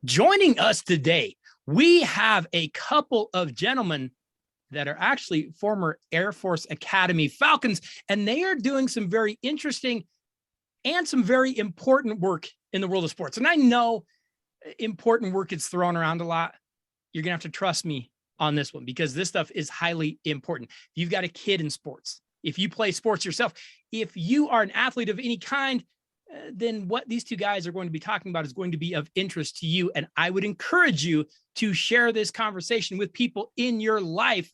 Joining us today, we have a couple of gentlemen that are actually former Air Force Academy Falcons, and they are doing some very interesting and some very important work in the world of sports. And I know important work gets thrown around a lot. You're going to have to trust me on this one because this stuff is highly important. If you've got a kid in sports, if you play sports yourself, if you are an athlete of any kind, then what these two guys are going to be talking about is going to be of interest to you. And I would encourage you to share this conversation with people in your life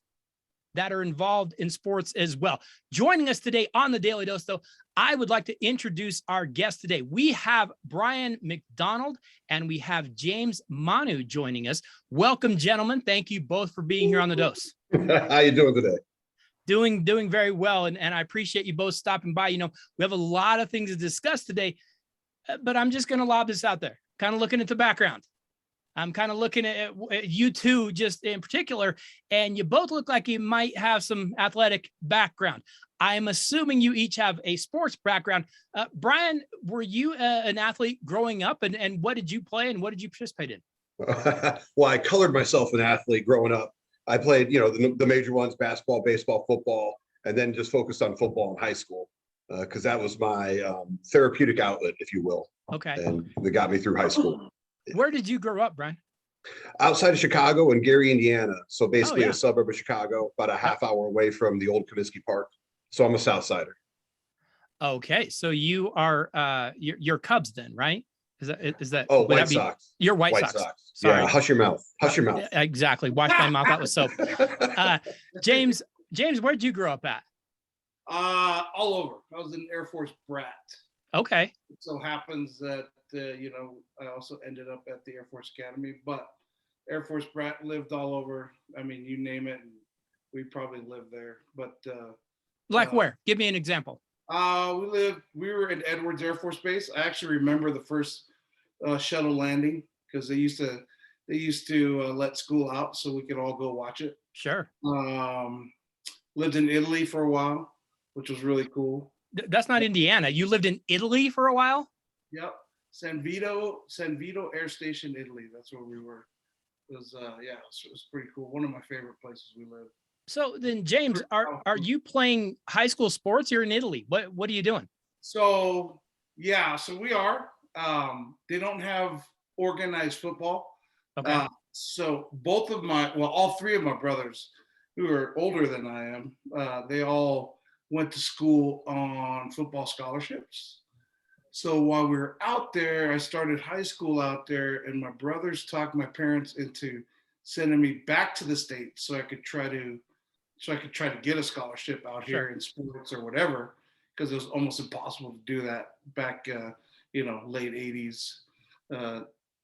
that are involved in sports as well. Joining us today on the Daily Dose, though, I would like to introduce our guest today. We have Brian McDonald and we have James Manu joining us. Welcome, gentlemen. Thank you both for being here on the Dose. How you doing today? Doing very well. And I appreciate you both stopping by. You know, we have a lot of things to discuss today, but I'm just going to lob this out there, kind of looking at the background. I'm kind of looking at you two just in particular, and you both look like you might have some athletic background. I'm assuming you each have a sports background. Brian, were you an athlete growing up, and what did you play and what did you participate in? Well, I colored myself an athlete growing up. I played, the major ones, basketball, baseball, football, and then just focused on football in high school because that was my therapeutic outlet, if you will. Okay. And that got me through high school. Where did you grow up, Brian? Outside of Chicago in Gary, Indiana. So basically a suburb of Chicago, about a half hour away from the old Comiskey Park. So I'm a South Sider. Okay. So you are you're Cubs then, right? Is that oh, White Sox. You're White Sox. Sorry. Yeah, hush your mouth. Hush your mouth. Exactly. Wash my mouth. That was so. James, where'd you grow up at? All over. I was an Air Force brat. Okay. It so happens that I also ended up at the Air Force Academy, but Air Force brat, lived all over. I mean, you name it, and we probably lived there. But like where? Give me an example. We were in Edwards Air Force Base. I actually remember the first shuttle landing because they used to let school out so we could all go watch it. Sure. Lived in Italy for a while, which was really cool. That's not Indiana. You lived in Italy for a while? Yep. San Vito Air Station, Italy. That's where we were. It was it was pretty cool. One of my favorite places we lived. So then, James, are you playing high school sports? You're in Italy. What are you doing? So we are. They don't have organized football. Okay. So all three of my brothers, who are older than I am, they all went to school on football scholarships. So while we were out there, I started high school out there, and my brothers talked my parents into sending me back to the States so I could try to get a scholarship out here in sports or whatever, because it was almost impossible to do that back, late 80s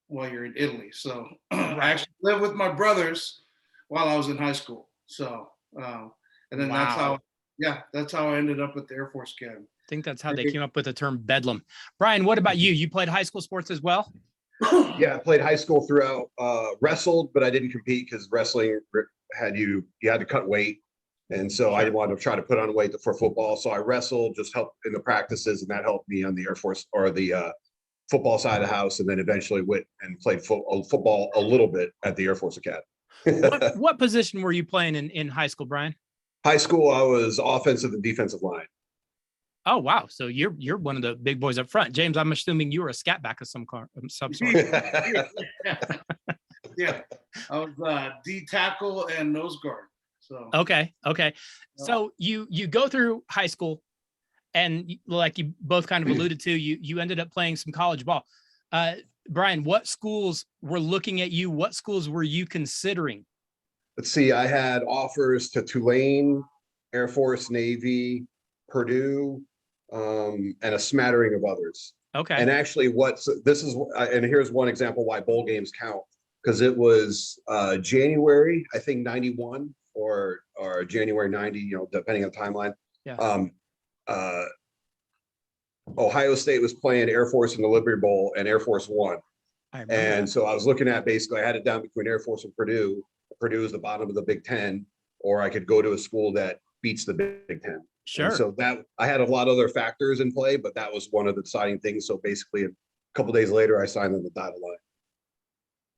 while you're in Italy. So I actually lived with my brothers while I was in high school. So, and then that's how I ended up at the Air Force Academy. I think that's how they came up with the term bedlam. Brian, what about you? You played high school sports as well? Yeah, I played high school throughout, wrestled, but I didn't compete because wrestling you had to cut weight. And so I wanted to try to put on weight for football. So I wrestled, just helped in the practices, and that helped me on the Air Force or the football side of the house. And then eventually went and played football a little bit at the Air Force Academy. What position were you playing in high school, Brian? High school, I was offensive and defensive line. Oh, wow. So you're one of the big boys up front. James, I'm assuming you were a scat back of some sort. Yeah. I was D tackle and nose guard. So Okay. So you go through high school, and like you both kind of alluded to, you ended up playing some college ball. Brian, what schools were looking at you? What schools were you considering? Let's see. I had offers to Tulane, Air Force, Navy, Purdue, and a smattering of others. Okay. And actually here's one example why bowl games count, because it was January, I think 91 or January 90, depending on the timeline. Yeah. Ohio State was playing Air Force in the Liberty Bowl, and Air Force won. And so I was looking at, basically I had it down between Air Force and Purdue. Purdue is the bottom of the Big Ten, or I could go to a school that beats the Big Ten. Sure. And so that I had a lot of other factors in play, but that was one of the deciding things. So basically a couple of days later, I signed on the dotted line.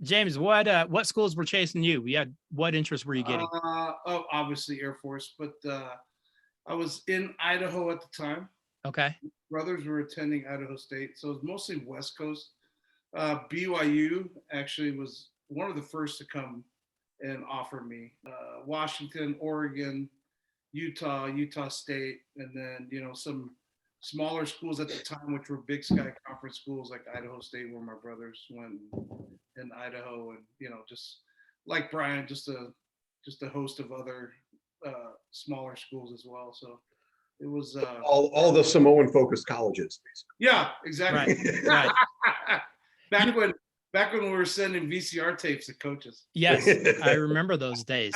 James, what schools were chasing you? What interest were you getting? Obviously Air Force, but I was in Idaho at the time. Okay. Brothers were attending Idaho State, so it was mostly West Coast. BYU actually was one of the first to come and offer me. Washington, Oregon, Utah State, and then some smaller schools at the time, which were Big Sky Conference schools like Idaho State, where my brothers went in Idaho, and just like Brian, just a host of other smaller schools as well. So it was all the Samoan focused colleges, basically. Yeah, exactly. Right. back when we were sending VCR tapes to coaches. Yes, I remember those days.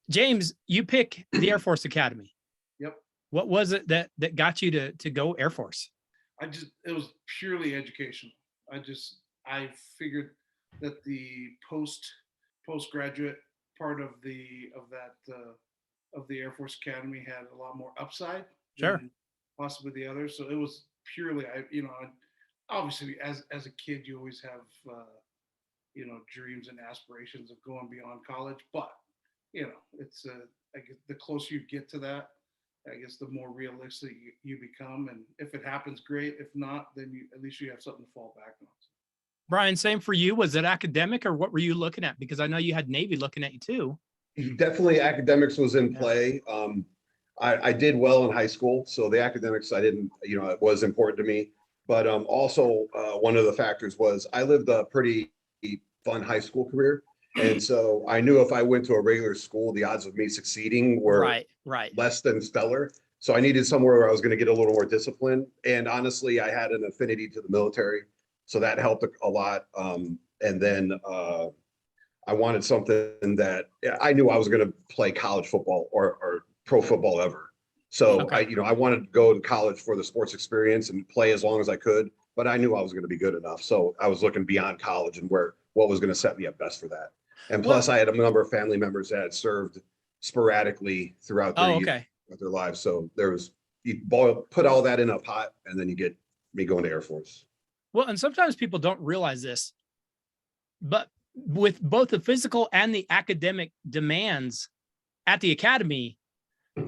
James, you pick the Air Force Academy. Yep. What was it that got you to go Air Force? It was purely educational. I figured that the postgraduate part of the Air Force Academy had a lot more upside than possibly the others. So it was purely, obviously as a kid, you always have, dreams and aspirations of going beyond college, but it's I guess the closer you get to that, I guess the more realistic you become. And if it happens, great. If not, then at least you have something to fall back on. Brian, same for you. Was it academic, or what were you looking at? Because I know you had Navy looking at you too. Definitely academics was in play. I did well in high school, so the academics, I didn't, it was important to me. But also one of the factors was I lived a pretty fun high school career. And so I knew if I went to a regular school, the odds of me succeeding were less than stellar. So I needed somewhere where I was going to get a little more discipline. And honestly, I had an affinity to the military, so that helped a lot. And then I wanted something that I knew I was going to play college football or pro football ever. So I wanted to go to college for the sports experience and play as long as I could, but I knew I was going to be good enough. So I was looking beyond college and what was going to set me up best for that. And plus I had a number of family members that had served sporadically throughout their lives. So you put all that in a pot, and then you get me going to Air Force. Well, and sometimes people don't realize this, but with both the physical and the academic demands at the academy,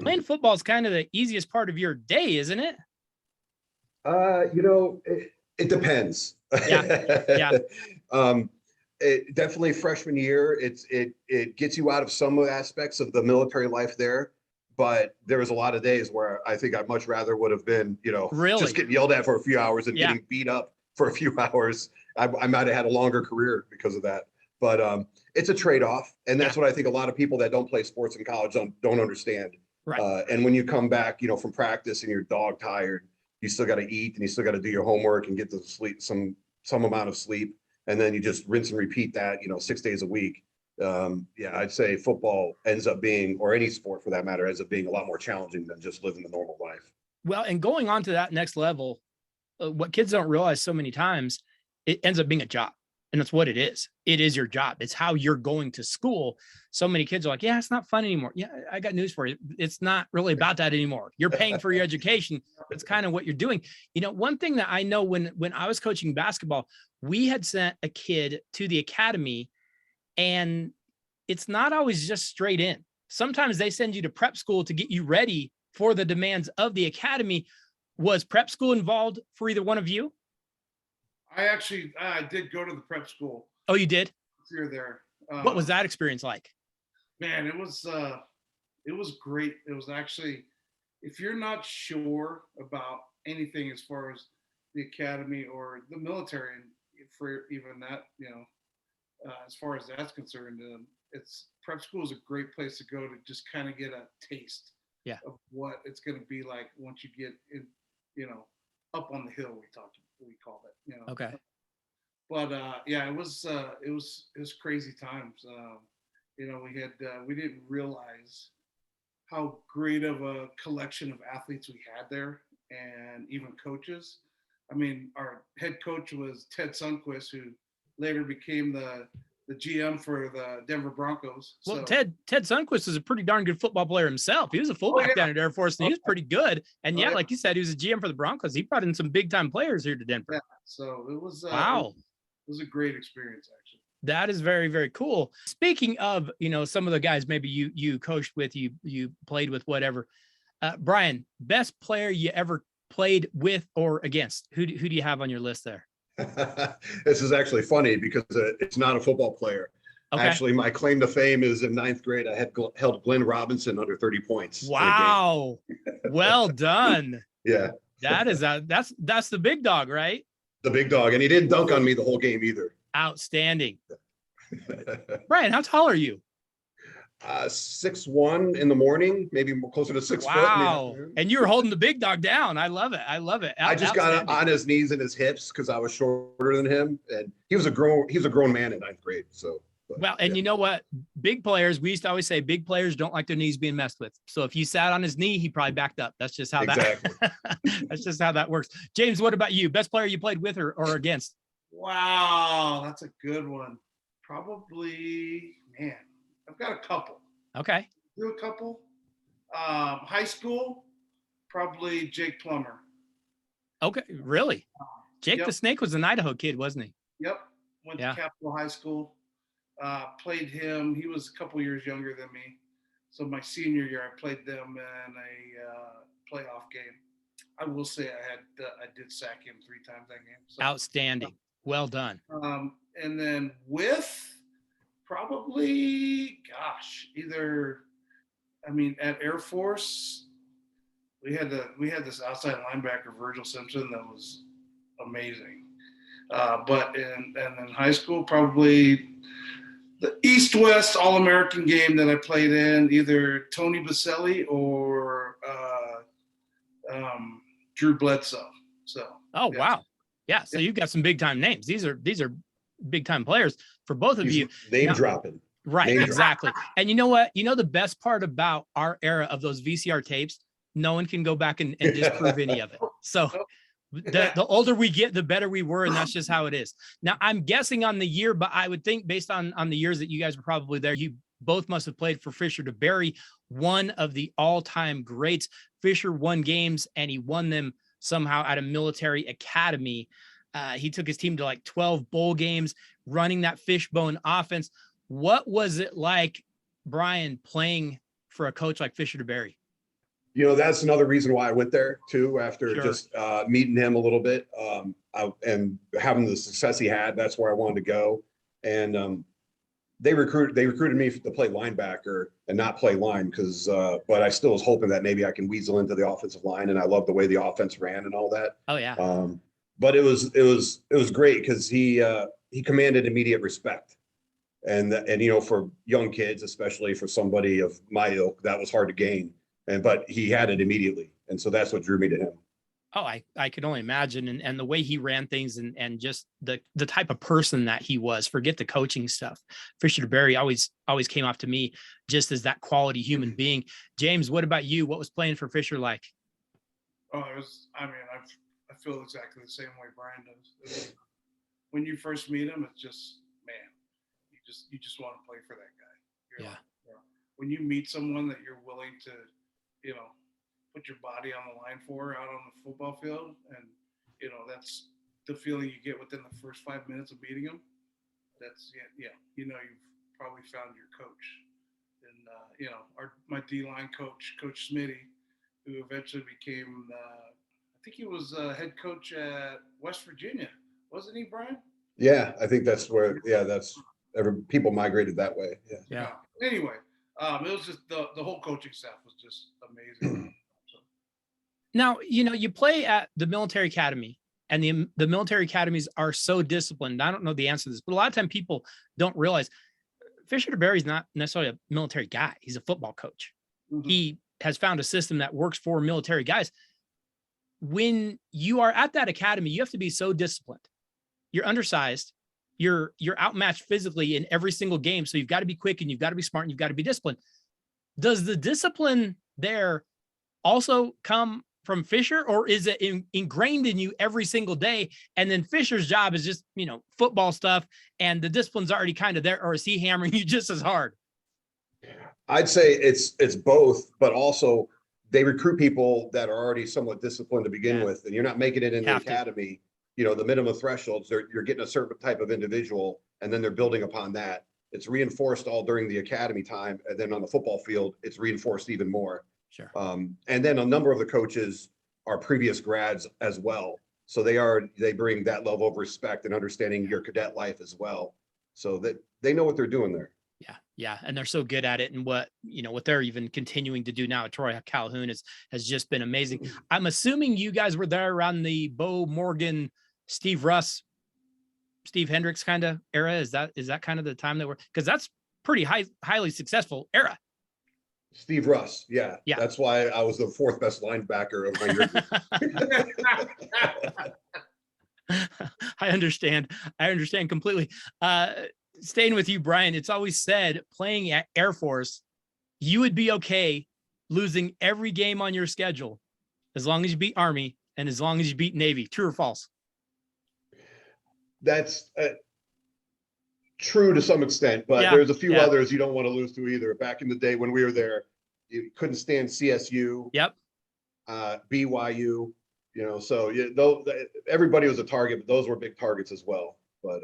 playing football is kind of the easiest part of your day, isn't it? It depends. Yeah. It definitely freshman year, it gets you out of some aspects of the military life there, but there was a lot of days where I think I much rather would have been, just getting yelled at for a few hours and getting beat up for a few hours. I might have had a longer career because of that, but it's a trade-off, and that's what I think a lot of people that don't play sports in college don't understand. Right. And when you come back, from practice and you're dog tired, you still got to eat and you still got to do your homework and get to sleep some amount of sleep. And then you just rinse and repeat that, 6 days a week. I'd say football ends up being, or any sport for that matter, ends up being a lot more challenging than just living the normal life. Well, and going on to that next level, what kids don't realize so many times, it ends up being a job. And that's what it is. It is your job. It's how you're going to school. So many kids are like, yeah, it's not fun anymore. Yeah, I got news for you. It's not really about that anymore. You're paying for your education. That's kind of what you're doing. One thing that I know when I was coaching basketball, we had sent a kid to the academy, and it's not always just straight in. Sometimes they send you to prep school to get you ready for the demands of the academy. Was prep school involved for either one of you? I did go to the prep school. Oh, you did? You're there. What was that experience like? Man, it was great. It was actually, if you're not sure about anything as far as the academy or the military, and for even that, as far as that's concerned, it's prep school is a great place to go to just kind of get a taste of what it's going to be like once you get in, up on the hill. We called it, Okay. But it was crazy times. We didn't realize how great of a collection of athletes we had there, and even coaches. I mean, our head coach was Ted Sundquist, who later became the GM for the Denver Broncos. Well, so, Ted Sundquist is a pretty darn good football player himself. He was a fullback down at Air Force, and he was pretty good. And like you said, he was a GM for the Broncos. He brought in some big time players here to Denver. Yeah, so it was wow. was a great experience, actually. That is very, very cool. Speaking of, some of the guys maybe you coached with, you played with, whatever. Brian, best player you ever played with or against? Who do you have on your list there? This is actually funny because it's not a football player. Okay. Actually, my claim to fame is in 9th grade, I had held Glenn Robinson under 30 points. Wow. Well done. Yeah. That's the big dog, right? The big dog. And he didn't dunk on me the whole game either. Outstanding. Brian, how tall are you? 6'1" in the morning, maybe closer to 6 foot. Wow. And you were holding the big dog down. I love it. I just got on his knees and his hips because I was shorter than him. And he was a grown man in 9th grade. So well, and you know what? Big players, we used to always say big players don't like their knees being messed with. So if you sat on his knee, he probably backed up. That's just how that's just how that works. James, what about you? Best player you played with or against? Wow, that's a good one. Probably, man, I've got a couple. Okay. Do a couple. High school, probably Jake Plummer. Okay, really? Jake Yep. the Snake was an Idaho kid, wasn't he? Yep. Went to Capitol High School. Played him. He was a couple years younger than me. So my senior year, I played them in a playoff game. I will say I did sack him 3 times that game. So, outstanding. Well done. And then with probably, at Air Force, we had this outside linebacker, Virgil Simpson, that was amazing. But in high school, probably the East-West All-American game that I played in, either Tony Baselli or Drew Bledsoe. So. Oh, yeah. Wow. Yeah. So you've got some big time names. These are big time players for both of you. Name dropping. Right. Exactly. And you know what? The best part about our era of those VCR tapes, no one can go back and disprove any of it. So the older we get, the better we were. And that's just how it is. Now, I'm guessing on the year, but I would think based on the years that you guys were probably there, you both must have played for Fisher DeBerry, one of the all-time greats. Fisher won games and he won them somehow at a military academy. He took his team to like 12 bowl games, running that fishbone offense. What was it like, Brian, playing for a coach like Fisher DeBerry? That's another reason why I went there too, after just meeting him a little bit and having the success he had. That's where I wanted to go. And they recruited me to play linebacker and not play line but I still was hoping that maybe I can weasel into the offensive line. And I love the way the offense ran and all that. Oh yeah. But it was great because he commanded immediate respect. And for young kids, especially for somebody of my ilk, that was hard to gain. But he had it immediately. And so that's what drew me to him. Oh, I could only imagine. And the way he ran things and just the type of person that he was, forget the coaching stuff. Fisher DeBerry always came off to me just as that quality human being. James, what about you? What was playing for Fisher like? Oh, I feel exactly the same way Brian does. When you first meet him, it's just, man, you just want to play for that guy. When you meet someone that you're willing to, put your body on the line for out on the football field, and that's the feeling you get within the first 5 minutes of meeting them. That's you've probably found your coach. And my D-line coach, Coach Smitty, who eventually became I think he was head coach at West Virginia, wasn't he, Brian? Yeah, I think that's where. Yeah, people migrated that way. Yeah. Anyway, it was just the whole coaching staff was just amazing. Now, you play at the military academy, and the military academies are so disciplined. I don't know the answer to this, but a lot of time people don't realize Fisher DeBerry is not necessarily a military guy. He's a football coach. Mm-hmm. He has found a system that works for military guys. When you are at that academy, you have to be so disciplined. You're undersized. You're outmatched physically in every single game. So you've got to be quick and you've got to be smart and you've got to be disciplined. Does the discipline there also come from Fisher, or is it ingrained in you every single day? And then Fisher's job is just, football stuff and the discipline's already kind of there, or is he hammering you just as hard? I'd say it's both, but also they recruit people that are already somewhat disciplined to begin with, and you're not making it in the academy the minimum thresholds, you're getting a certain type of individual, and then they're building upon that. It's reinforced all during the academy time. And then on the football field, it's reinforced even more. Sure. And then a number of the coaches are previous grads as well. So they bring that level of respect and understanding your cadet life as well. So that they know what they're doing there. Yeah. Yeah. And they're so good at it. And what they're even continuing to do now at Troy Calhoun has just been amazing. I'm assuming you guys were there around the Bo Morgan, Steve Russ, Steve Hendricks kind of era. Is that kind of the time that because that's pretty highly successful era. Steve Russ. Yeah. Yeah. That's why I was the fourth best linebacker of my year. I understand completely. Staying with you, Brian, it's always said playing at Air Force, you would be okay losing every game on your schedule as long as you beat Army and as long as you beat Navy. True or false? That's true to some extent, but there's a few others you don't want to lose to either. Back in the day when we were there, you couldn't stand CSU. Yep. BYU, so everybody was a target, but those were big targets as well. But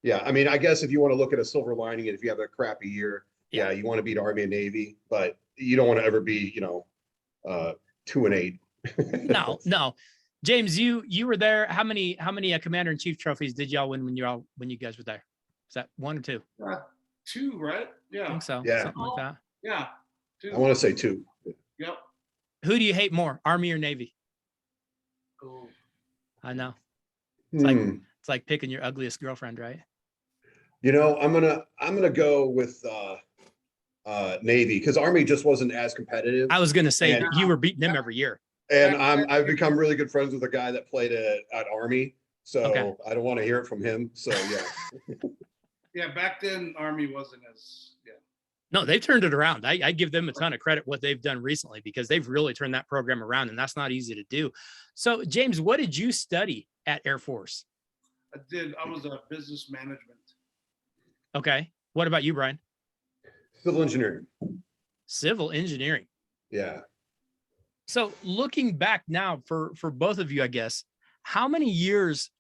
yeah, I mean, I guess if you want to look at a silver lining, and if you have a crappy year, you want to beat Army and Navy, but you don't want to ever be, 2-8. No. James, you were there. How many Commander in Chief trophies did y'all win when you guys were there? Is that 1 or 2? 2, right? Yeah. I think so. Yeah. Something like that. Yeah. 2. I want to say 2. Yep. Who do you hate more, Army or Navy? Oh. I know. It's like picking your ugliest girlfriend, right? I'm gonna go with Navy, because Army just wasn't as competitive. I was gonna say you were beating them every year. And I've become really good friends with a guy that played at Army, so Okay. I don't want to hear it from him. So yeah. Yeah, back then Army wasn't as No, they've turned it around. I give them a ton of credit what they've done recently, because they've really turned that program around, and that's not easy to do. So, James, what did you study at Air Force? I was a business management. Okay. What about you, Brian? Civil engineering. Civil engineering. Yeah. So looking back now for both of you, I guess, how many years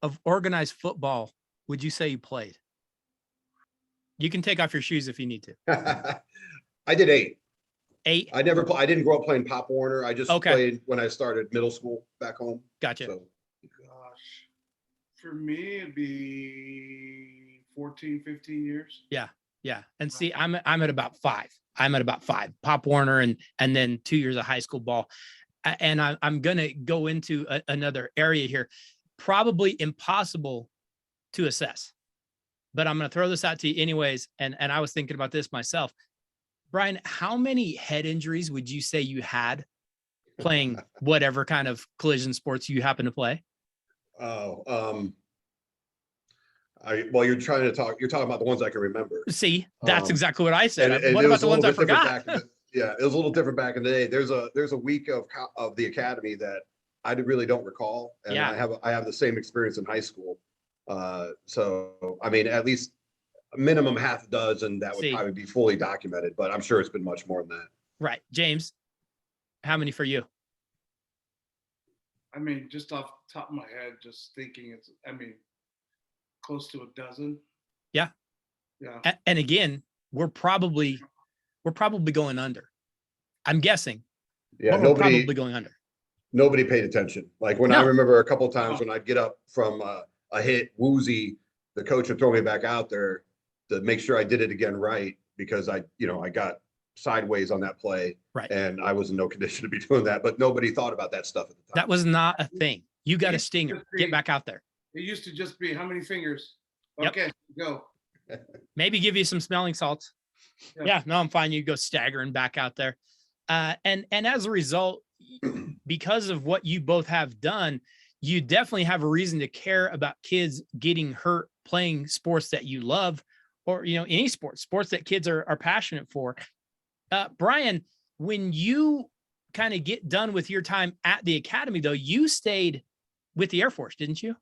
of organized football would you say you played? You can take off your shoes if you need to. I did 8. 8? I didn't grow up playing Pop Warner. I just Okay. played when I started middle school back home. Gotcha. So Gosh, for me, it'd be 14, 15 years. Yeah. And see, I'm at about 5. Pop Warner and then 2 years of high school ball. And I'm going to go into another area here, probably impossible to assess, but I'm going to throw this out to you anyways. And I was thinking about this myself. Brian, how many head injuries would you say you had playing whatever kind of collision sports you happen to play? you're talking about the ones I can remember. See, that's exactly what I said. And what it about was the a ones I little bit different forgot? it was a little different back in the day. There's a week of the academy that I really don't recall, and I have the same experience in high school. So I mean, at least a minimum half dozen that would probably be fully documented, but I'm sure it's been much more than that. Right, James, how many for you? I mean, just off the top of my head, just thinking close to a dozen. Yeah. Yeah. And again, we're probably going under. I'm guessing. Yeah, we're probably going under. Nobody paid attention. Like I remember a couple of times when I'd get up from a hit woozy, the coach would throw me back out there to make sure I did it again right, because I got sideways on that play, right, and I was in no condition to be doing that. But nobody thought about that stuff at the time. That was not a thing. You got a stinger. Get back out there. It used to just be how many fingers? Yep. Okay, go. Maybe give you some smelling salts. Yeah, no, I'm fine. You go staggering back out there. And as a result, because of what you both have done, you definitely have a reason to care about kids getting hurt playing sports that you love, or, any sports that kids are passionate for. Brian, when you kind of get done with your time at the academy, though, you stayed with the Air Force, didn't you?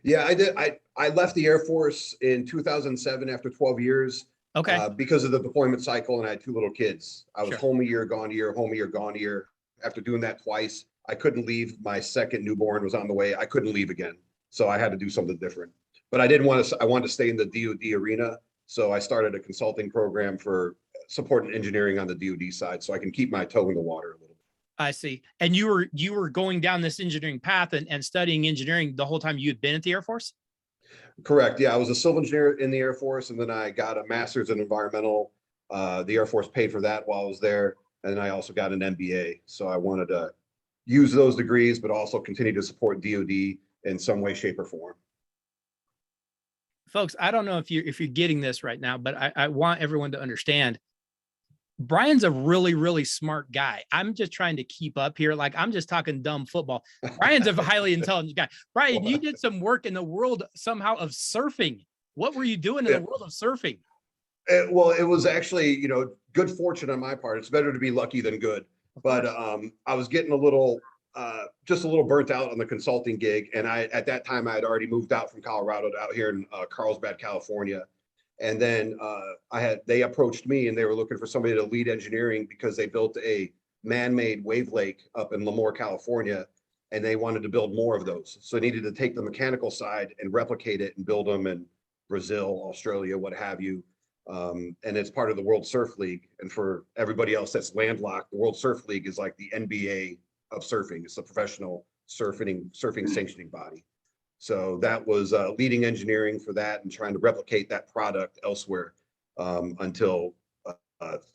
Yeah, I did. I left the Air Force in 2007 after 12 years. Okay. Because of the deployment cycle, and I had 2 little kids. I was Sure. home a year, gone a year, home a year, gone a year. After doing that twice, I couldn't leave. My second newborn was on the way. I couldn't leave again. So I had to do something different. But I didn't want to, I wanted to stay in the DoD arena. So I started a consulting program for supporting engineering on the DoD side so I can keep my toe in the water a little bit. I see. And you were going down this engineering path and studying engineering the whole time you had been at the Air Force? Correct. Yeah, I was a civil engineer in the Air Force, and then I got a master's in environmental. The Air Force paid for that while I was there. And then I also got an MBA. So I wanted to use those degrees, but also continue to support DoD in some way, shape, or form. Folks, I don't know if you're getting this right now, but I want everyone to understand Brian's a really, really smart guy. I'm just trying to keep up here. Like, I'm just talking dumb football. Brian's a highly intelligent guy. Brian, you did some work in the world somehow of surfing. What were you doing in the world of surfing? Well, it was actually, you know, good fortune on my part. It's better to be lucky than good. But I was getting a little, just a little burnt out on the consulting gig. And at that time, I had already moved out from Colorado to out here in Carlsbad, California. And then they approached me and they were looking for somebody to lead engineering because they built a man-made wave lake up in Lemoore, California, and they wanted to build more of those. So they needed to take the mechanical side and replicate it and build them in Brazil, Australia, what have you. And it's part of the World Surf League. And for everybody else that's landlocked, the World Surf League is like the NBA of surfing. It's a professional surfing sanctioning body. So that was leading engineering for that and trying to replicate that product elsewhere until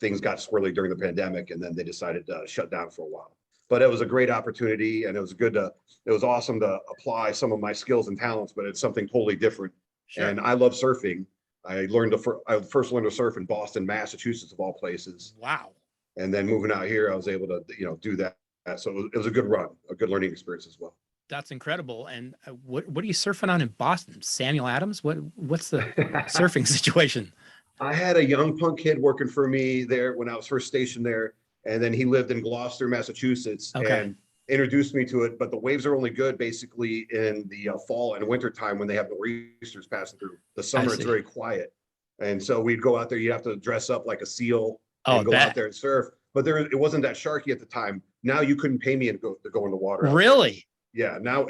things got squirrely during the pandemic, and then they decided to shut down for a while. But it was a great opportunity, and it was awesome to apply some of my skills and talents, but it's something totally different. Sure. And I love surfing. I first learned to surf in Boston, Massachusetts, of all places. Wow. And then moving out here, I was able to, do that. So it was a good run, a good learning experience as well. That's incredible. And what are you surfing on in Boston? Samuel Adams? What's the surfing situation? I had a young punk kid working for me there when I was first stationed there. And then he lived in Gloucester, Massachusetts, and introduced me to it. But the waves are only good basically in the fall and winter time when they have the nor'easters passing through. The summer, it's very quiet. And so we'd go out there. You have to dress up like a seal and go out there and surf. But it wasn't that sharky at the time. Now you couldn't pay me to go in the water. Really? Yeah. Now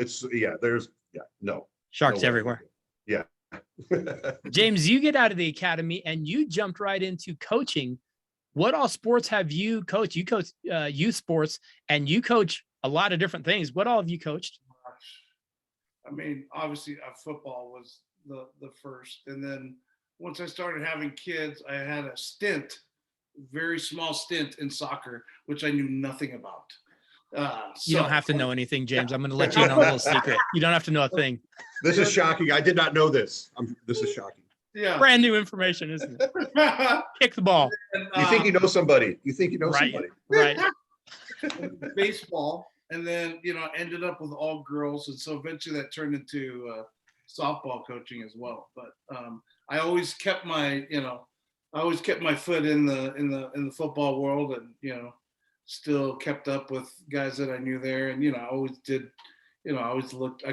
no. Sharks everywhere. Yeah. James, you get out of the academy and you jumped right into coaching. What all sports have you coached? You coach youth sports and you coach a lot of different things. What all have you coached? I mean, obviously football was the first. And then once I started having kids, I had a very small stint in soccer, which I knew nothing about. You don't have to know anything, James. I'm going to let you in on a little secret. You don't have to know a thing. This is shocking. I did not know this. This is shocking. Yeah. Brand new information, isn't it? Kick the ball. And, you think you know somebody. Somebody. Right. Baseball. And then, ended up with all girls. And so eventually that turned into softball coaching as well. But I always kept my foot in the football world, and still kept up with guys that I knew there. And I always did, I always looked.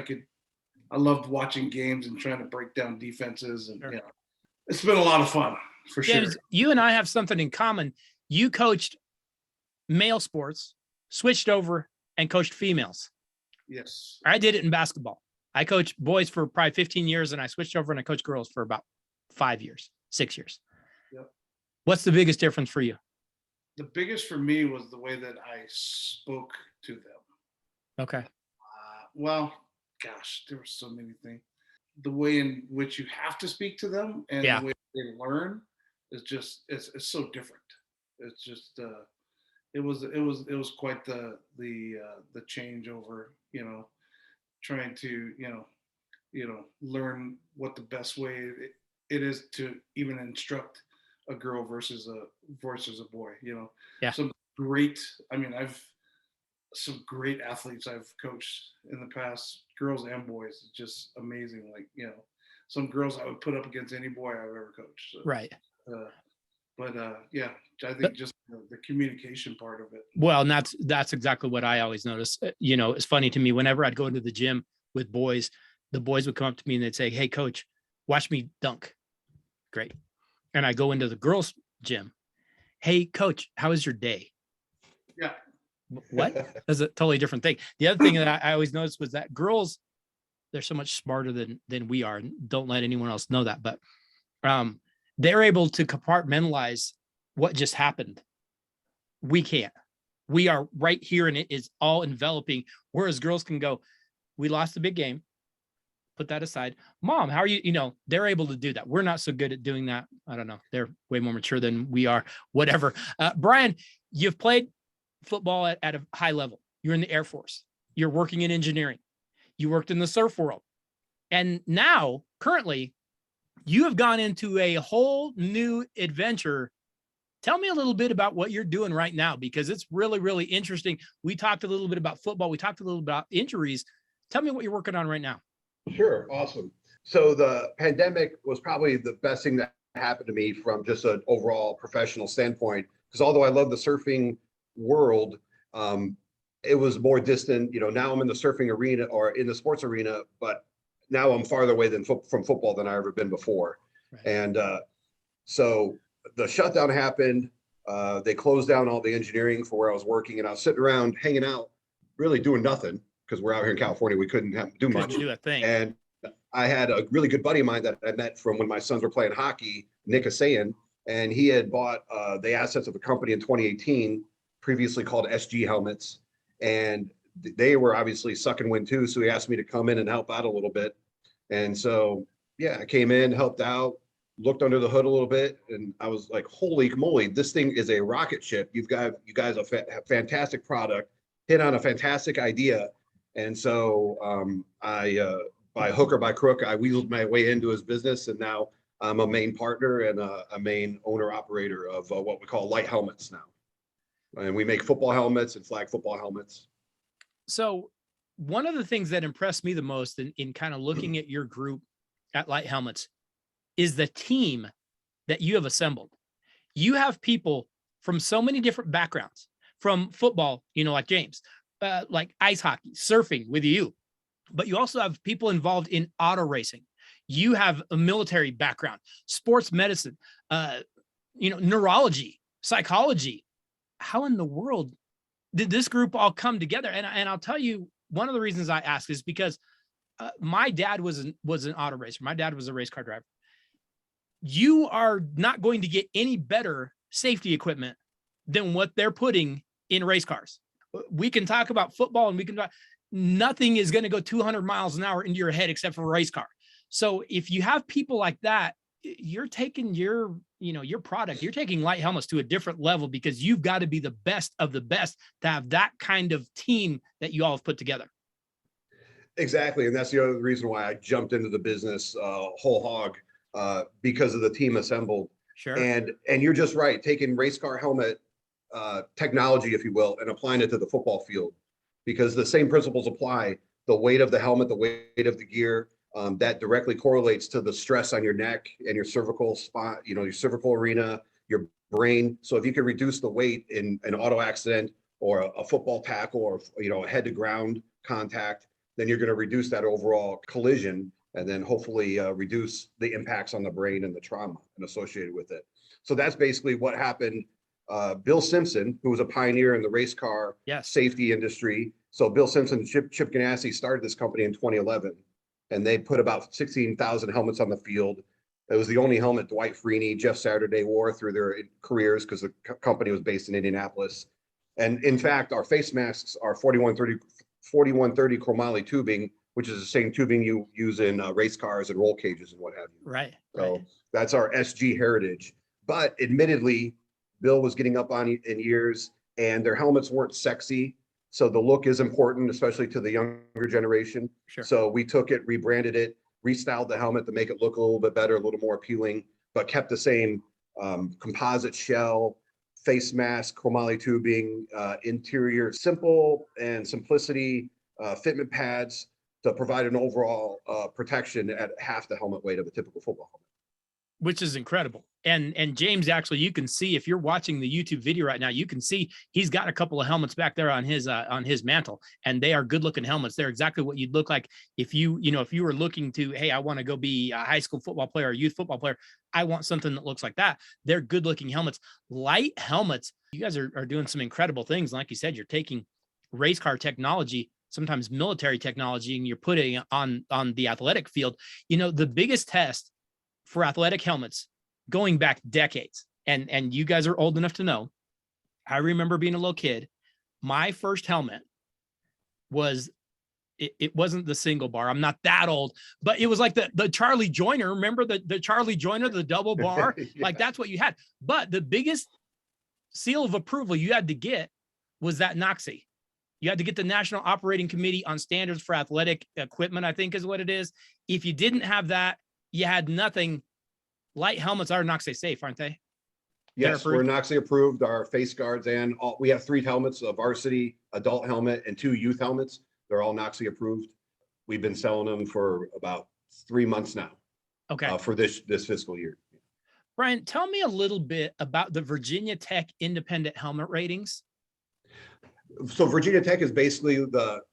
I loved watching games and trying to break down defenses, and sure. It's been a lot of fun for James, sure. You and I have something in common. You coached male sports, switched over, and coached females. Yes, I did it in basketball. I coached boys for probably 15 years, and I switched over and I coached girls for about 6 years. Yep. What's the biggest difference for you? The biggest for me was the way that I spoke to them. Okay. Well, gosh, there were so many things. The way in which you have to speak to them and the way they learn is just it's so different. It's just it was quite the changeover. Trying to learn what the best way it is to even instruct a girl versus a boy. Some great. I've some great athletes I've coached in the past, girls and boys. It's just amazing. Like, some girls I would put up against any boy I've ever coached. So, right. I think just the communication part of it. Well, and that's exactly what I always notice. It's funny to me, whenever I'd go into the gym with boys, the boys would come up to me and they'd say, "Hey coach, watch me dunk." Great. And I go into the girls' gym. "Hey coach, how was your day?" Yeah. What? That's a totally different thing. The other thing that I always noticed was that girls, they're so much smarter than we are. Don't let anyone else know that, but they're able to compartmentalize what just happened. We can't. We are right here, and it is all enveloping. Whereas girls can go, we lost a big game. Put that aside. Mom, how are you? You know, they're able to do that. We're not so good at doing that. I don't know. They're way more mature than we are. Whatever. Brian, you've played football at a high level. You're in the Air Force. You're working in engineering. You worked in the surf world. And now, currently, you have gone into a whole new adventure. Tell me a little bit about what you're doing right now, because it's really, really interesting. We talked a little bit about football. We talked a little about injuries. Tell me what you're working on right now. Sure. Awesome. So the pandemic was probably the best thing that happened to me from just an overall professional standpoint, because although I love the surfing world, it was more distant. You know, now I'm in the surfing arena or in the sports arena, but now I'm farther away from football than I ever been before. Right. And so the shutdown happened. They closed down all the engineering for where I was working, and I was sitting around hanging out, really doing nothing, because we're out here in California. We couldn't do much. Do a thing. And I had a really good buddy of mine that I met from when my sons were playing hockey, Nick Asayan, and he had bought the assets of a company in 2018, previously called SG Helmets. And they were obviously sucking wind too. So he asked me to come in and help out a little bit. And so, yeah, I came in, helped out, looked under the hood a little bit. And I was like, holy moly, this thing is a rocket ship. You guys have a fantastic product, hit on a fantastic idea. And so by hook or by crook, I wheeled my way into his business, and now I'm a main partner and a main owner operator of what we call Light Helmets now. And we make football helmets and flag football helmets. So one of the things that impressed me the most in kind of looking at your group at Light Helmets is the team that you have assembled. You have people from so many different backgrounds, from football, you know, like James, like ice hockey, surfing with you, but you also have people involved in auto racing. You have a military background, sports medicine, you know, neurology, psychology. How in the world did this group all come together? And I'll tell you, one of the reasons I ask is because my dad was an auto racer. My dad was a race car driver. You are not going to get any better safety equipment than what they're putting in race cars. We can talk about football and we can talk, nothing is going to go 200 miles an hour into your head except for a race car. So if you have people like that, you're taking your product, you're taking Light Helmets to a different level, because you've got to be the best of the best to have that kind of team that you all have put together. Exactly. And that's the other reason why I jumped into the business whole hog, because of the team assembled. Sure. And you're just right, taking race car helmet technology, if you will, and applying it to the football field, because the same principles apply. The weight of the helmet, the weight of the gear, that directly correlates to the stress on your neck and your cervical spot, you know, your cervical arena, your brain. So if you can reduce the weight in an auto accident or a football tackle or, you know, a head to ground contact, then you're going to reduce that overall collision, and then hopefully reduce the impacts on the brain and the trauma associated with it. So that's basically what happened. Bill Simpson, who was a pioneer in the race car safety industry. So Bill Simpson and Chip Ganassi started this company in 2011, and they put about 16,000 helmets on the field. It was the only helmet Dwight Freeney, Jeff Saturday wore through their careers, because the company was based in Indianapolis. And in fact, our face masks are 4130 chromoly tubing, which is the same tubing you use in race cars and roll cages and what have you. Right. So that's our SG heritage. But admittedly, Bill was getting up on in years, and their helmets weren't sexy. So the look is important, especially to the younger generation. Sure. So we took it, rebranded it, restyled the helmet to make it look a little bit better, a little more appealing, but kept the same composite shell, face mask, chromoly tubing, interior, simple and simplicity, fitment pads to provide an overall protection at half the helmet weight of a typical football helmet. which is incredible. And James, actually, you can see, if you're watching the YouTube video right now, you can see he's got a couple of helmets back there on his mantle, and they are good looking helmets. They're exactly what you'd look like if you were looking to, hey, I want to go be a high school football player or youth football player. I want something that looks like that. They're good looking helmets, light helmets. You guys are doing some incredible things. Like you said, you're taking race car technology, sometimes military technology, and you're putting it on the athletic field. The biggest test for athletic helmets going back decades, and you guys are old enough to know, I remember being a little kid, my first helmet was, it wasn't the single bar. I'm not that old, but it was like the Charlie Joyner. Remember the Charlie Joyner, the double bar? Yeah. Like that's what you had. But the biggest seal of approval you had to get was that NOCSE. You had to get the National Operating Committee on Standards for Athletic Equipment, I think is what it is. If you didn't have that, you had nothing. Light helmets are NOCSE safe, aren't they? Yes, we're NOCSE approved. Our face guards and we have 3 helmets: a varsity adult helmet and 2 youth helmets. They're all NOCSE approved. We've been selling them for about 3 months now. Okay. For this fiscal year. Brian, tell me a little bit about the Virginia Tech independent helmet ratings. So Virginia Tech is basically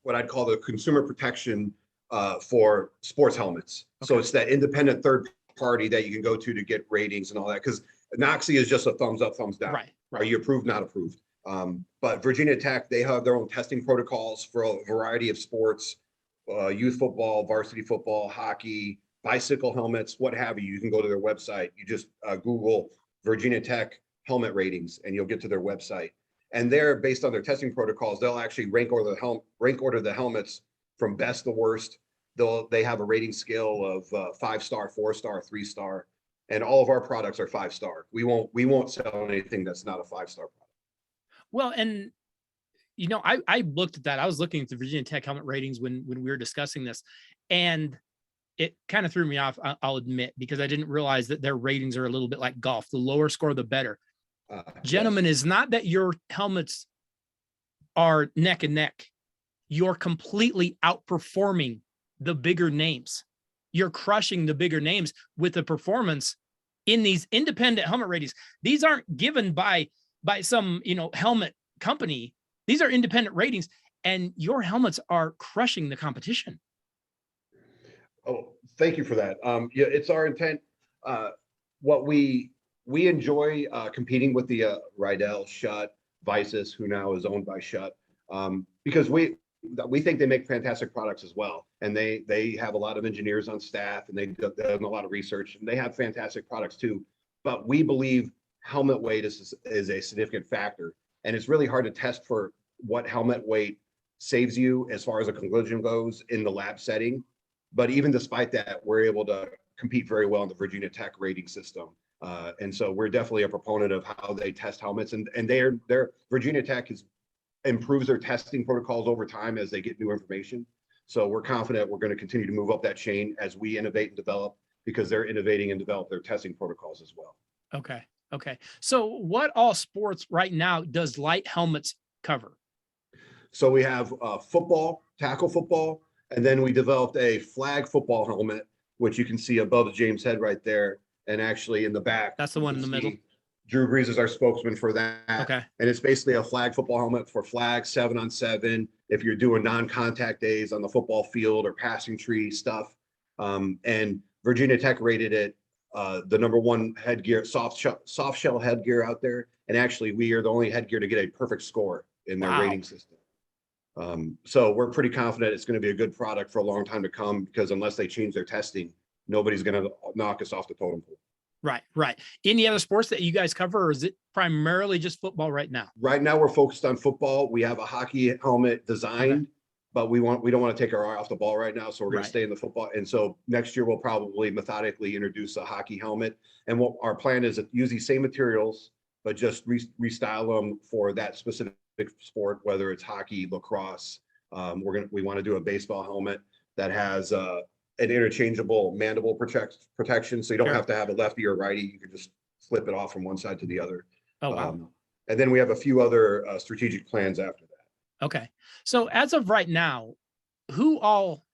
what I'd call the consumer protection for sports helmets. Okay. So it's that independent third party that you can go to get ratings and all that, because NOCSE is just a thumbs up, thumbs down. Right. Are you approved, not approved? But Virginia Tech, they have their own testing protocols for a variety of sports, youth football, varsity football, hockey, bicycle helmets, what have you. You can go to their website. You just Google Virginia Tech helmet ratings and you'll get to their website. And they're based on their testing protocols. They'll actually rank order the helmets from best to worst. They have a rating scale of 5-star, 4-star, 3-star, and all of our products are 5-star. We won't sell anything that's not a 5-star product. Well, and I looked at that. I was looking at the Virginia Tech helmet ratings when we were discussing this, and it kind of threw me off, I'll admit, because I didn't realize that their ratings are a little bit like golf. The lower score, the better. Gentlemen, yes. Is not that your helmets are neck and neck. You're completely outperforming the bigger names. You're crushing the bigger names with the performance in these independent helmet ratings. These aren't given by some, helmet company. These are independent ratings, and your helmets are crushing the competition. Oh, thank you for that. Yeah, it's our intent. What we enjoy competing with the Rydell, Schutt, Visus, who now is owned by Schutt, because we think they make fantastic products as well, and they have a lot of engineers on staff, and they've done a lot of research, and they have fantastic products too. But we believe helmet weight is a significant factor, and it's really hard to test for what helmet weight saves you as far as a collision goes in the lab setting. But even despite that, we're able to compete very well in the Virginia Tech rating system. And so we're definitely a proponent of how they test helmets, and their Virginia Tech improves their testing protocols over time as they get new information. So we're confident we're going to continue to move up that chain as we innovate and develop, because they're innovating and develop their testing protocols as well. Okay. So what all sports right now does light helmets cover? So we have football, tackle football, and then we developed a flag football helmet, which you can see above James' head right there, and actually in the back. That's the one in the middle. Drew Brees is our spokesman for that. Okay. And it's basically a flag football helmet for flags, 7-on-7, if you're doing non-contact days on the football field or passing tree stuff. And Virginia Tech rated it the #1 headgear, soft shell headgear out there. And actually, we are the only headgear to get a perfect score in their rating system. So we're pretty confident it's going to be a good product for a long time to come, because unless they change their testing, nobody's going to knock us off the totem pole. Right. Any other sports that you guys cover, or is it primarily just football right now? Right now, we're focused on football. We have a hockey helmet designed, but we don't want to take our eye off the ball right now. So we're going to stay in the football. And so next year, we'll probably methodically introduce a hockey helmet. And what our plan is to use these same materials, but just restyle them for that specific sport, whether it's hockey, lacrosse. We want to do a baseball helmet that has an interchangeable mandible protection, so you don't have to have a lefty or righty. You can just flip it off from one side to the other. Oh, wow. And then we have a few other strategic plans after that. Okay. So as of right now, who all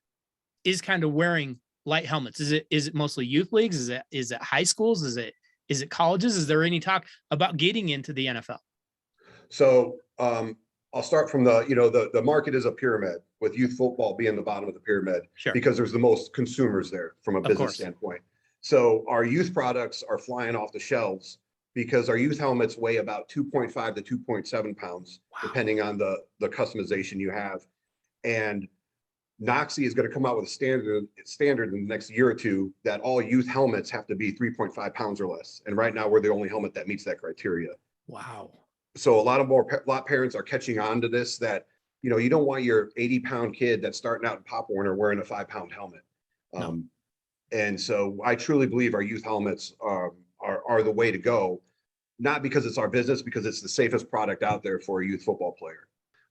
is kind of wearing light helmets? Is it mostly youth leagues? Is it high schools? Is it colleges? Is there any talk about getting into the NFL? So I'll start from the market is a pyramid, with youth football being the bottom of the pyramid, Sure. because there's the most consumers there from a business standpoint. So our youth products are flying off the shelves because our youth helmets weigh about 2.5 to 2.7 pounds, depending on the customization you have. And Noxie is going to come out with a standard in the next year or two that all youth helmets have to be 3.5 pounds or less. And right now we're the only helmet that meets that criteria. Wow. So a lot of parents are catching on to this, that, you don't want your 80-pound kid that's starting out in Pop Warner wearing a 5-pound helmet. No. And so I truly believe our youth helmets are the way to go, not because it's our business, because it's the safest product out there for a youth football player.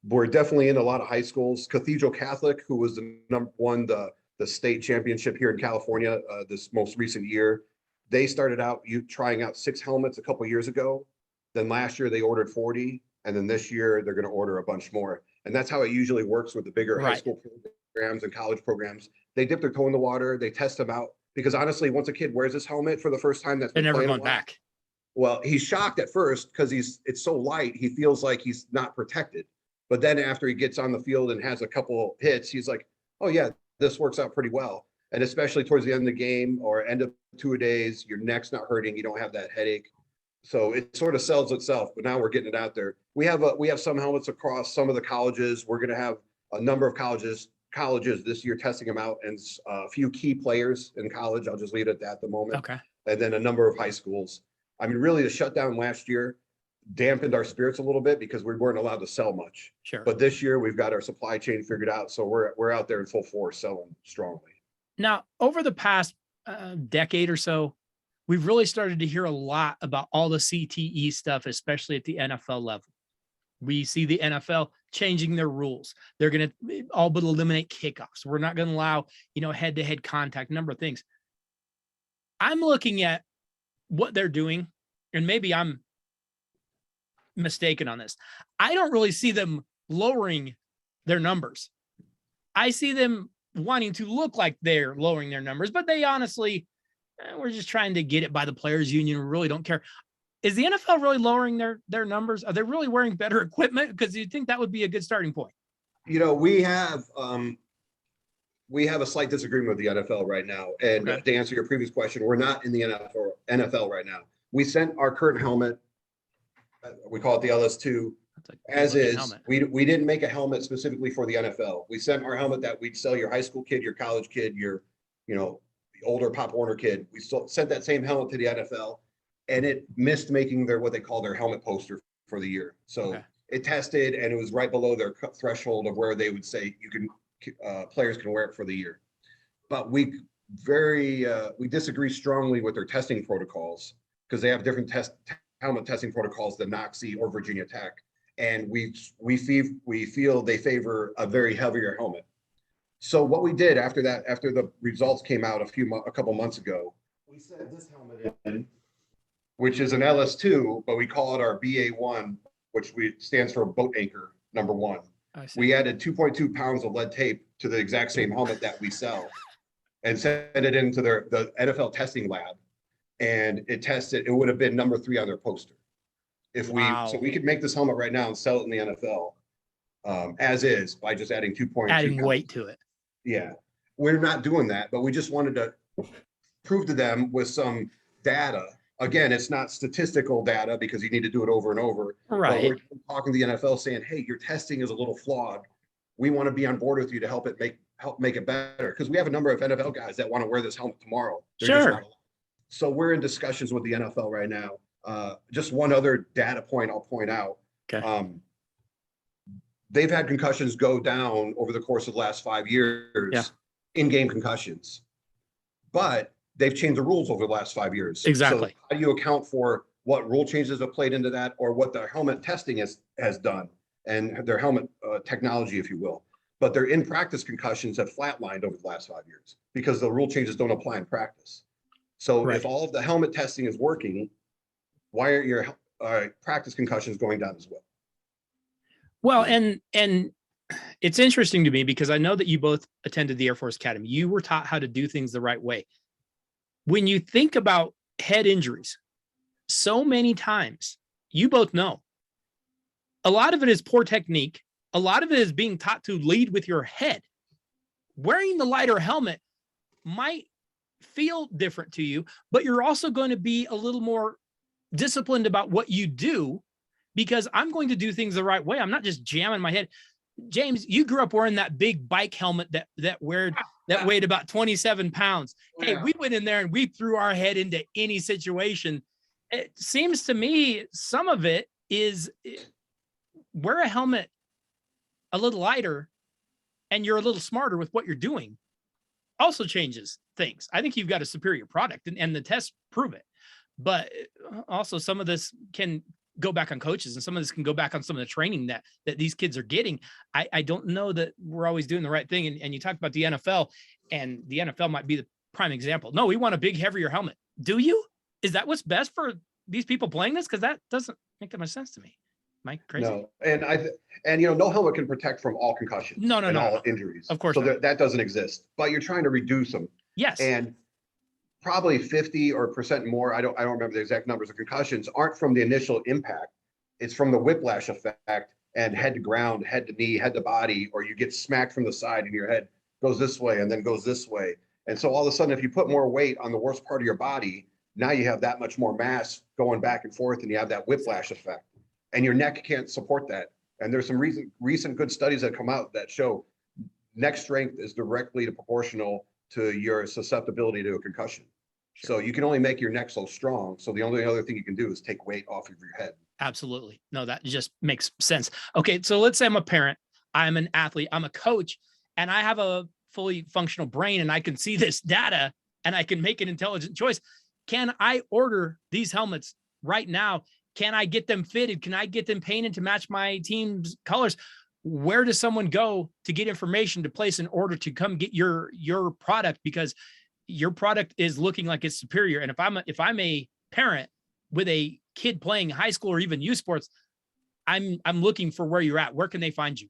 We're definitely in a lot of high schools. Cathedral Catholic, who was the won the state championship here in California this most recent year, they started out trying out 6 helmets a couple of years ago. Then last year they ordered 40, and then this year they're going to order a bunch more. And that's how it usually works with the bigger high school programs and college programs. They dip their toe in the water, they test them out, because honestly, once a kid wears this helmet for the first time, they're never going back. Well, he's shocked at first because it's so light, he feels like he's not protected. But then after he gets on the field and has a couple hits, he's like, oh yeah, this works out pretty well. And especially towards the end of the game or end of 2-a-days, your neck's not hurting, you don't have that headache. So it sort of sells itself, but now we're getting it out there. We have some helmets across some of the colleges. We're going to have a number of colleges this year testing them out, and a few key players in college. I'll just leave it at that at the moment. Okay. And then a number of high schools. I mean, really the shutdown last year dampened our spirits a little bit because we weren't allowed to sell much. Sure. But this year we've got our supply chain figured out. So we're out there in full force selling strongly. Now, over the past decade or so, we've really started to hear a lot about all the CTE stuff, especially at the NFL level. We see the NFL changing their rules. They're going to all but eliminate kickoffs. We're not going to allow, head-to-head contact, number of things. I'm looking at what they're doing, and maybe I'm mistaken on this. I don't really see them lowering their numbers. I see them wanting to look like they're lowering their numbers, but they honestly, we're just trying to get it by the players union. We really don't care. Is the NFL really lowering their numbers? Are they really wearing better equipment? Because you'd think that would be a good starting point. We have a slight disagreement with the NFL right now. And to answer your previous question, we're not in the NFL right now. We sent our current helmet, we call it the LS2, as is. Helmet. We didn't make a helmet specifically for the NFL. We sent our helmet that we'd sell your high school kid, your college kid, your older Pop Warner kid. We sent that same helmet to the NFL, and it missed making what they call their helmet poster for the year. So it tested, and it was right below their threshold of where they would say players can wear it for the year. But we disagree strongly with their testing protocols, because they have different helmet testing protocols than Noxie or Virginia Tech, and we feel they favor a very heavier helmet. So what we did after the results came out a couple months ago, we sent this helmet in, which is an LS2, but we call it our BA1, which stands for boat anchor number 1. We added 2.2 pounds of lead tape to the exact same helmet that we sell, and sent it into the NFL testing lab, and it tested. It would have been number 3 on their poster so we could make this helmet right now and sell it in the NFL as is, by just adding 2.2 adding weight to it. Yeah, we're not doing that, but we just wanted to prove to them with some data. Again, it's not statistical data because you need to do it over and over. Right. But we're talking to the NFL saying, hey, your testing is a little flawed. We want to be on board with you to help make it better. Because we have a number of NFL guys that want to wear this helmet tomorrow. Sure. So we're in discussions with the NFL right now. Just one other data point I'll point out. Okay. They've had concussions go down over the course of the last 5 years, in-game concussions. But they've changed the rules over the last 5 years. Exactly. So how do you account for what rule changes have played into that, or what their helmet testing has done, and their helmet technology, if you will? But their in-practice concussions have flatlined over the last 5 years because the rule changes don't apply in practice. So if all of the helmet testing is working, why are your practice concussions going down as well? Well, and it's interesting to me because I know that you both attended the Air Force Academy. You were taught how to do things the right way. When you think about head injuries, so many times, you both know, a lot of it is poor technique. A lot of it is being taught to lead with your head. Wearing the lighter helmet might feel different to you, but you're also going to be a little more disciplined about what you do because I'm going to do things the right way. I'm not just jamming my head. James, you grew up wearing that big bike helmet that weighed about 27 pounds. Hey, Yeah. we went in there and we threw our head into any situation. It seems to me some of it is wear a helmet a little lighter and you're a little smarter with what you're doing. Also changes things. I think you've got a superior product and the tests prove it. But also some of this can go back on coaches and some of this can go back on some of the training that these kids are getting. I don't know that we're always doing the right thing. And you talk about the NFL, and the NFL might be the prime example. No, we want a big, heavier helmet. Do you? Is that what's best for these people playing this? Because that doesn't make that much sense to me. Am I crazy? No, and no helmet can protect from all concussions. No, all injuries. Of course so not. that doesn't exist. But you're trying to reduce them. Yes. And probably 50% more. I don't remember the exact numbers of concussions aren't from the initial impact. It's from the whiplash effect and head to ground, head to knee, head to body, or you get smacked from the side and your head goes this way and then goes this way. And so all of a sudden, if you put more weight on the worst part of your body, now you have that much more mass going back and forth and you have that whiplash effect. And your neck can't support that. And there's some recent good studies that come out that show neck strength is directly proportional to your susceptibility to a concussion. So you can only make your neck so strong. So the only other thing you can do is take weight off of your head. Absolutely. No, that just makes sense. Okay. So let's say I'm a parent, I'm an athlete, I'm a coach, and I have a fully functional brain and I can see this data and I can make an intelligent choice. Can I order these helmets right now? Can I get them fitted? Can I get them painted to match my team's colors? Where does someone go to get information to place an order to come get your product? Because your product is looking like it's superior. And if I'm a parent with a kid playing high school or even youth sports, I'm looking for where you're at. Where can they find you?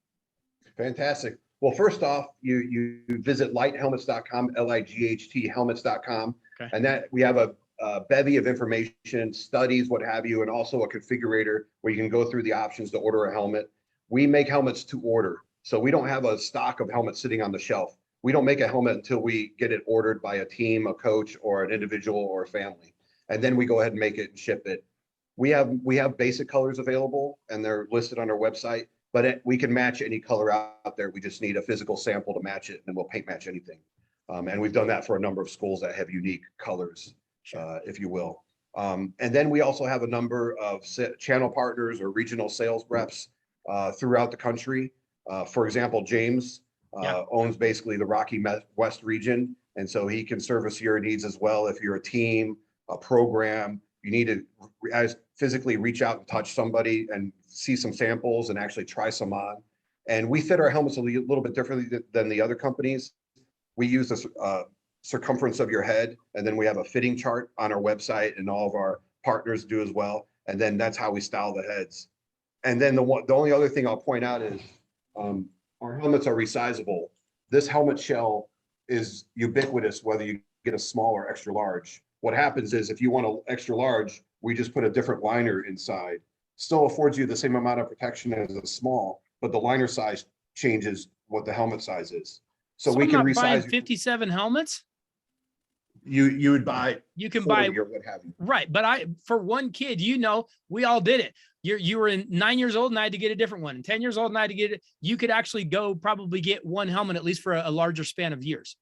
Fantastic. Well, first off, you visit lighthelmets.com, LIGHT helmets.com. Okay. And that we have a bevy of information, studies, what have you, and also a configurator where you can go through the options to order a helmet. We make helmets to order. So we don't have a stock of helmets sitting on the shelf. We don't make a helmet until we get it ordered by a team, a coach, or an individual or a family. And then we go ahead and make it and ship it. We have basic colors available and they're listed on our website, but we can match any color out there. We just need a physical sample to match it and we'll paint match anything. And we've done that for a number of schools that have unique colors, if you will. And then we also have a number of channel partners or regional sales reps throughout the country. For example, James owns basically the Rocky West region. And so he can service your needs as well. If you're a team, a program, you need to physically reach out and touch somebody and see some samples and actually try some on. And we fit our helmets a little bit differently than the other companies. We use the circumference of your head, and then we have a fitting chart on our website, and all of our partners do as well. And then that's how we style the heads. And then the only other thing I'll point out is our helmets are resizable. This helmet shell is ubiquitous, whether you get a small or extra large. What happens is if you want an extra large, we just put a different liner inside. Still affords you the same amount of protection as a small, but the liner size changes what the helmet size is. So we can resize 57 helmets. You would buy. You can buy or what have you. Right, but for one kid, we all did it. You were 9 years old and I had to get a different one, and 10 years old and I had to get it. You could actually go probably get one helmet at least for a larger span of years.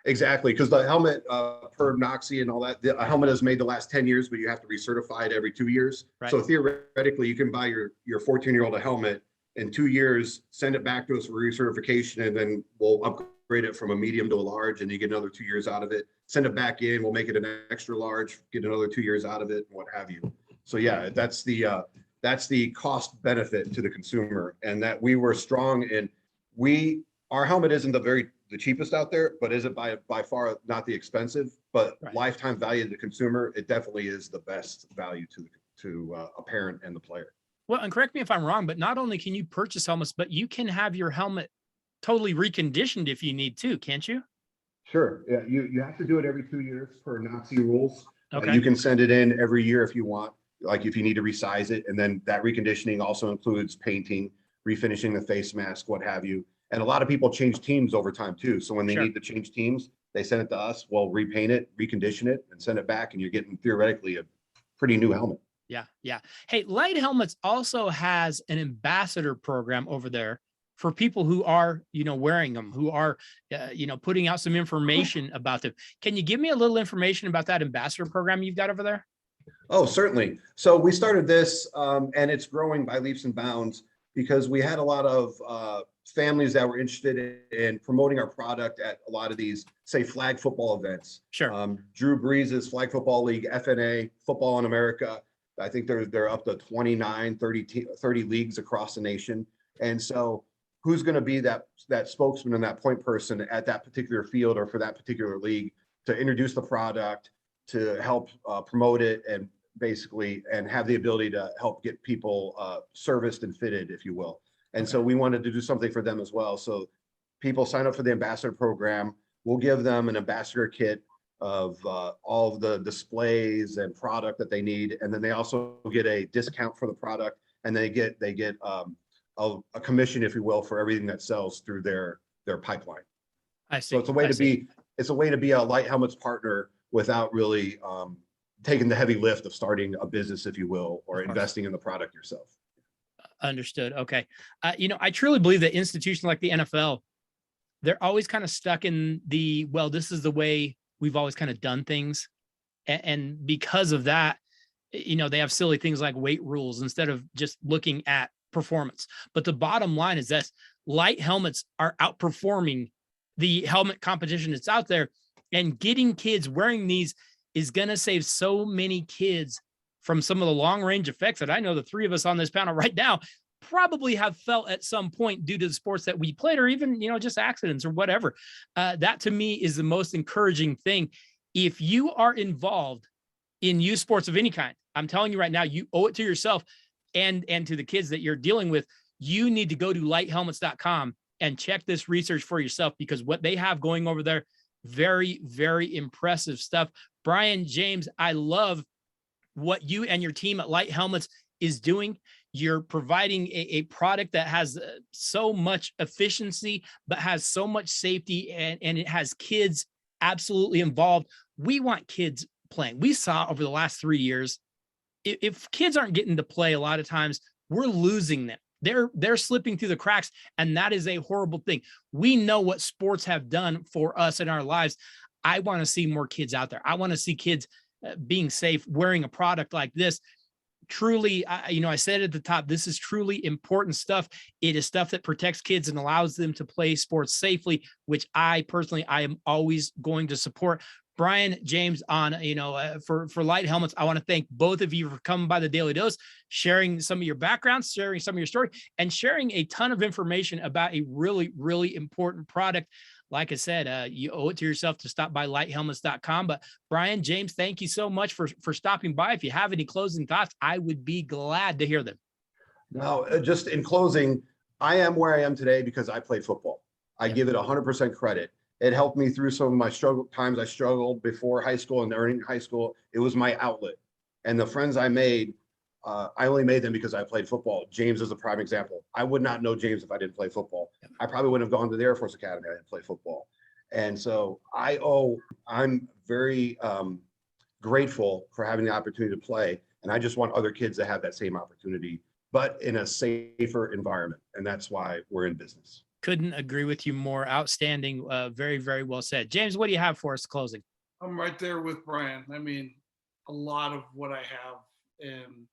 Exactly, because the helmet per NOXI and all that, a helmet is made to last 10 years, but you have to recertify it every 2 years. Right. So theoretically, you can buy your 14-year-old a helmet in 2 years, send it back to us for recertification, and then we'll upgrade it from a medium to a large, and you get another 2 years out of it. Send it back in, we'll make it an extra large, get another 2 years out of it, and what have you. So yeah, that's the cost benefit to the consumer, and that we were strong in. Our helmet isn't the cheapest out there, but is it by far not the expensive, but right. Lifetime value to the consumer, it definitely is the best value to a parent and the player. Well, and correct me if I'm wrong, but not only can you purchase helmets, but you can have your helmet totally reconditioned if you need to, can't you? Sure. Yeah, you have to do it every 2 years per Nazi rules. Okay. You can send it in every year if you want, like if you need to resize it. And then that reconditioning also includes painting, refinishing the face mask, what have you. And a lot of people change teams over time too. So when they Sure. need to change teams, they send it to us. We'll repaint it, recondition it, and send it back. And you're getting theoretically a pretty new helmet. Yeah. Yeah. Hey, Light Helmets also has an ambassador program over there for people who are, wearing them, who are, putting out some information about them. Can you give me a little information about that ambassador program you've got over there? Oh, certainly. So we started this and it's growing by leaps and bounds because we had a lot of families that were interested in promoting our product at a lot of these, say, flag football events. Sure. Drew Brees' Flag Football League, FNA, Football in America. I think they're up to 29, 30 leagues across the nation. And so who's going to be that spokesman and that point person at that particular field or for that particular league to introduce the product, to help promote it and have the ability to help get people serviced and fitted, if you will. And so we wanted to do something for them as well. So people sign up for the ambassador program. We'll give them an ambassador kit of all of the displays and product that they need. And then they also get a discount for the product, and they get a commission, if you will, for everything that sells through their pipeline. I see. So it's a way to be a Light Helmets partner without really taking the heavy lift of starting a business, if you will, or investing in the product yourself. Understood. Okay. I truly believe that institutions like the NFL, they're always kind of stuck in this is the way we've always kind of done things. And because of that, they have silly things like weight rules instead of just looking at performance. But the bottom line is that Light Helmets are outperforming the helmet competition that's out there, and getting kids wearing these is going to save so many kids from some of the long range effects that I know the three of us on this panel right now probably have felt at some point due to the sports that we played, or even, just accidents or whatever. That to me is the most encouraging thing. If you are involved in youth sports of any kind, I'm telling you right now, you owe it to yourself and to the kids that you're dealing with. You need to go to lighthelmets.com and check this research for yourself, because what they have going over there, very, very impressive stuff. Brian, James, I love what you and your team at Light Helmets is doing. You're providing a product that has so much efficiency, but has so much safety, and it has kids absolutely involved. We want kids playing. We saw over the last 3 years, if kids aren't getting to play, a lot of times we're losing them. They're slipping through the cracks, and that is a horrible thing. We know what sports have done for us in our lives. I want to see more kids out there. I want to see kids being safe, wearing a product like this. Truly, I said at the top, this is truly important stuff. It is stuff that protects kids and allows them to play sports safely, which I am always going to support. Brian, James, on, for Light Helmets, I want to thank both of you for coming by the Daily Dose, sharing some of your backgrounds, sharing some of your story, and sharing a ton of information about a really, really important product. Like I said, you owe it to yourself to stop by lighthelmets.com. But Brian, James, thank you so much for stopping by. If you have any closing thoughts, I would be glad to hear them. Now, just in closing, I am where I am today because I played football. I give it 100% credit. It helped me through some of my times I struggled before high school and during high school. It was my outlet. And the friends I made, I only made them because I played football. James is a prime example. I would not know James if I didn't play football. I probably wouldn't have gone to the Air Force Academy if I didn't play football. And so I'm very grateful for having the opportunity to play. And I just want other kids to have that same opportunity, but in a safer environment. And that's why we're in business. Couldn't agree with you more. Outstanding. Very, very well said. James, what do you have for us closing? I'm right there with Brian. I mean, a lot of what I have and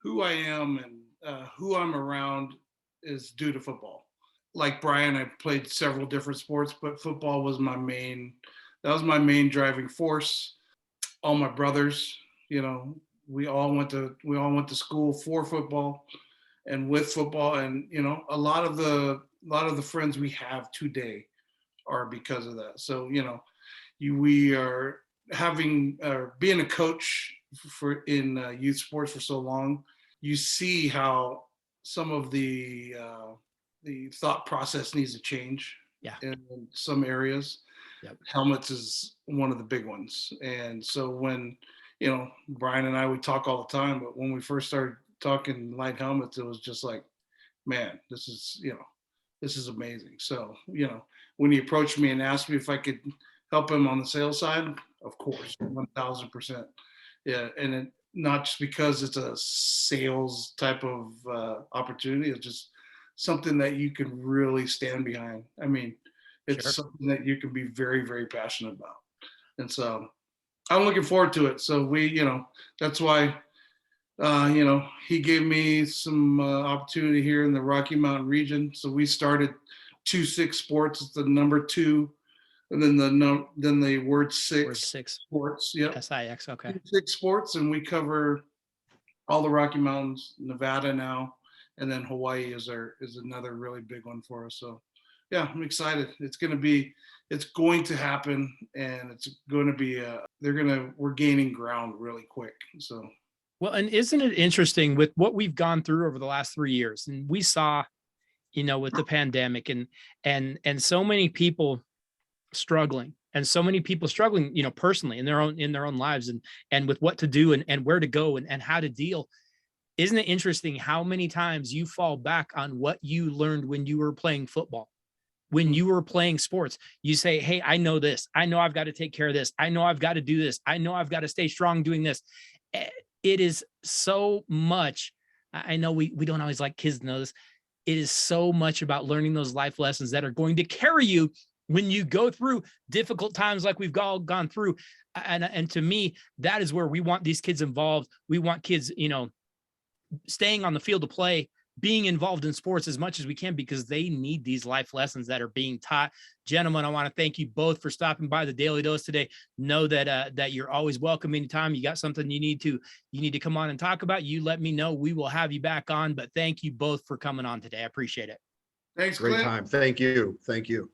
who I am and who I'm around is due to football. Like Brian, I played several different sports, but football was my main driving force. All my brothers, we all went to school for football and with football. And, a lot of the friends we have today are because of that. So, we are being a coach in youth sports for so long. you see how some of the thought process needs to change. Yeah. In some areas. Yep. Helmets is one of the big ones. And so when, you know, Brian and I, we talk all the time, but when we first started talking light helmets, it was just like, man, this is, you know, this is amazing. So, you know, when he approached me and asked me if I could help him on the sales side, of course, 1000%. Yeah. And it, not just because it's a sales type of opportunity, it's just something that you can really stand behind. I mean, it's Sure. something that you can be very, very passionate about. And so I'm looking forward to it. So we, you know, that's why, you know, he gave me some opportunity here in the Rocky Mountain region. So we started 26 Sports. It's the number 2, and then then the word 6. Word 6. Sports. Yep. SIX. Okay. 6 Sports, and we cover all the Rocky Mountains, Nevada now, and then Hawaii is another really big one for us. So yeah, I'm excited. It's going to happen, and it's going to be we're gaining ground really quick. So Well, and isn't it interesting with what we've gone through over the last 3 years? And we saw, you know, with the pandemic and so many people struggling, and so many people struggling, you know, personally in their own lives, and with what to do and where to go and how to deal. Isn't it interesting how many times you fall back on what you learned when you were playing football? When you were playing sports, you say, hey, I know this. I know I've got to take care of this. I know I've got to do this. I know I've got to stay strong doing this. It is so much. I know we don't always like kids to know this. It is so much about learning those life lessons that are going to carry you when you go through difficult times like we've all gone through. And to me, that is where we want these kids involved. We want kids, you know, staying on the field of play, being involved in sports as much as we can, because they need these life lessons that are being taught. Gentlemen, I want to thank you both for stopping by the Daily Dose today. Know that that you're always welcome anytime you got something you need to come on and talk about. You let me know. We will have you back on. But thank you both for coming on today. I appreciate it. thanks, Great Clint. time. Thank you. Thank you.